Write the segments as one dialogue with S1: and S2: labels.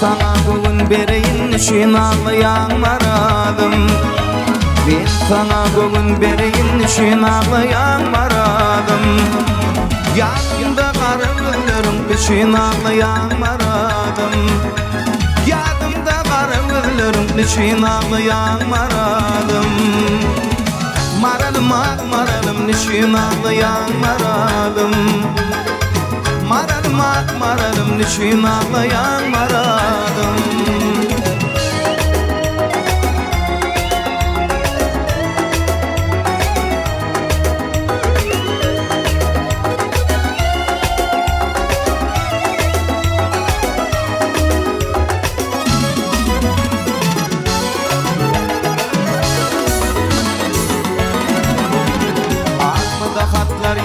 S1: sana bugün bereyin için ağlayan maradım. Ben sana bugün bereyin için ağlayan maradım. Yadımda kara gözlerim için ağlayan maradım. Yadımda kara gözlerim için ağlayan maradım. Maralım ah maralım için ağlayan maradım. Maralım ah maralım için ağlayan maradım.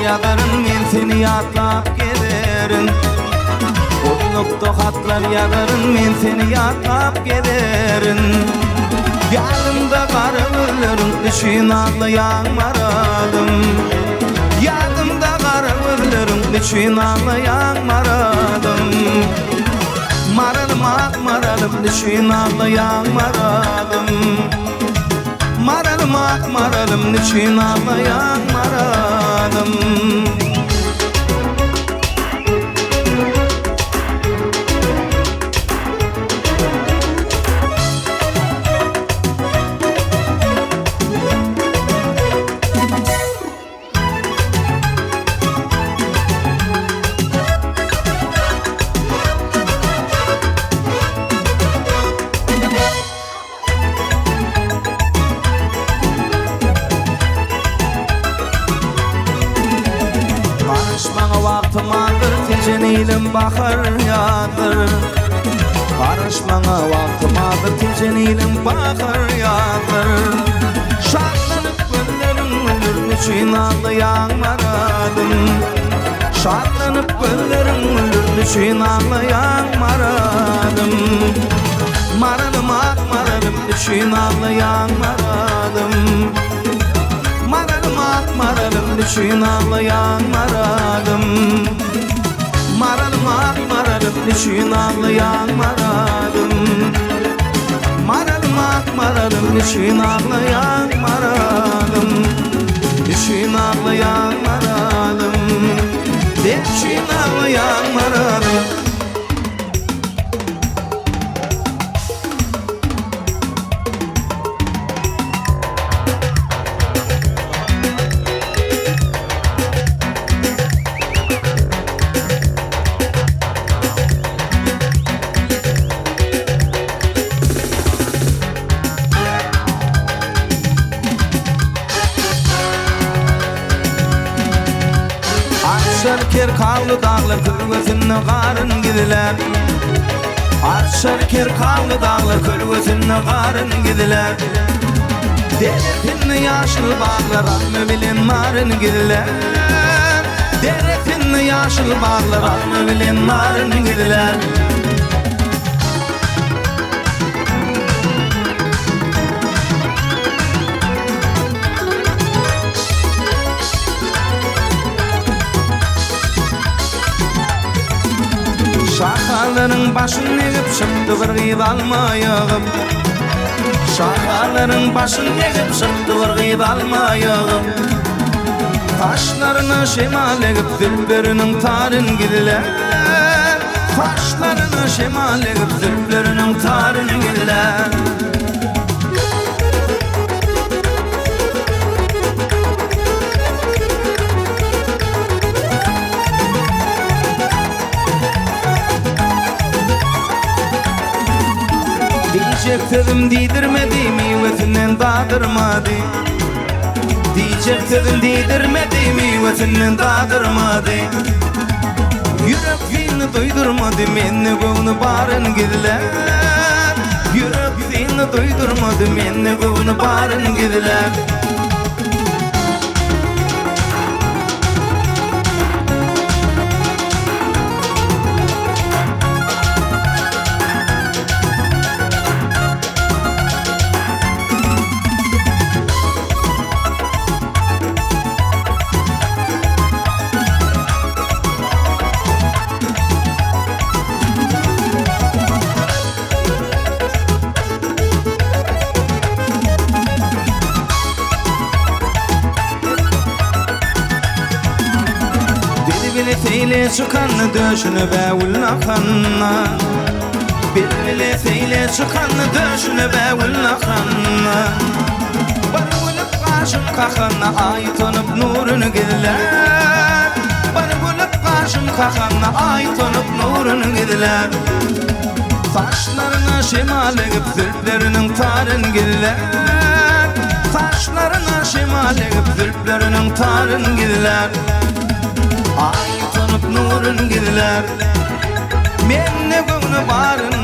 S1: Yazarın men seni yatlap giderin. Boynukta hatlar yazarın men seni yatlap giderin. Yadımda kara gözlerin için ağlayan maradım. Yadımda kara gözlerin için ağlayan maradım. Maralım ah maralım için ağlayan maradım. Maralım ah maralım için ağlayan maradım. Vaktımadır tecenilim bakar yadır. Barışmana vaktımadır tecenilim bakar yadır. Şartlanıp gönlerim ölür için ağlayan maradım. Şartlanıp gönlerim ölür için ağlayan maradım. Maralım ah maralım için ağlayan maradım. Maralım ah maralım için ağlayan maradım. Maralım ah maralım için ağlayan maradım. Maralım ah maralım için ağlayan maradım. İçin ağlayan maradım. İçin ağlayan maradım. Şerker kallı dağlar kırgızını karın gidiler. Şerker kallı dağlar kırgızını karın gidiler. Deretinli yaşıl bağlar alma bilen narın gidiler. Deretinli yaşıl bağlar alma bilen narın gidiler. Şahaların başını egip çıktı bir gıyb almayağım. Şahaların başını egip çıktı bir gıyb almayağım. Taşlarına şemal egip zülflerinin tarın gidiler. Taşlarına şemal egip zülflerinin tarın gidiler. Diyecek dedim diydirmedim ivetinden dağdırmadı. Diyecek dedim diydirmedim ivetinden dağdırmadı. Yüreğini duydurmadı menni gövni barın gidiler. Yüreğini duydurmadı menni gövni barın gidiler. feyle çıkanı döşünü bəvulna xanna Bilmile feyle çıkanı döşünü bəvulna xanna Bargulup qaşım qaxanna ay tonub nurunu gizler Bargulup qaşım qaxanna ay tonub nurunu gizler Saçlarına şimal egip zülplerinin tarın gizler Saçlarına şimal egip zülplerinin tarın gizler Ay tonub nurun gizler Menne göğnü barın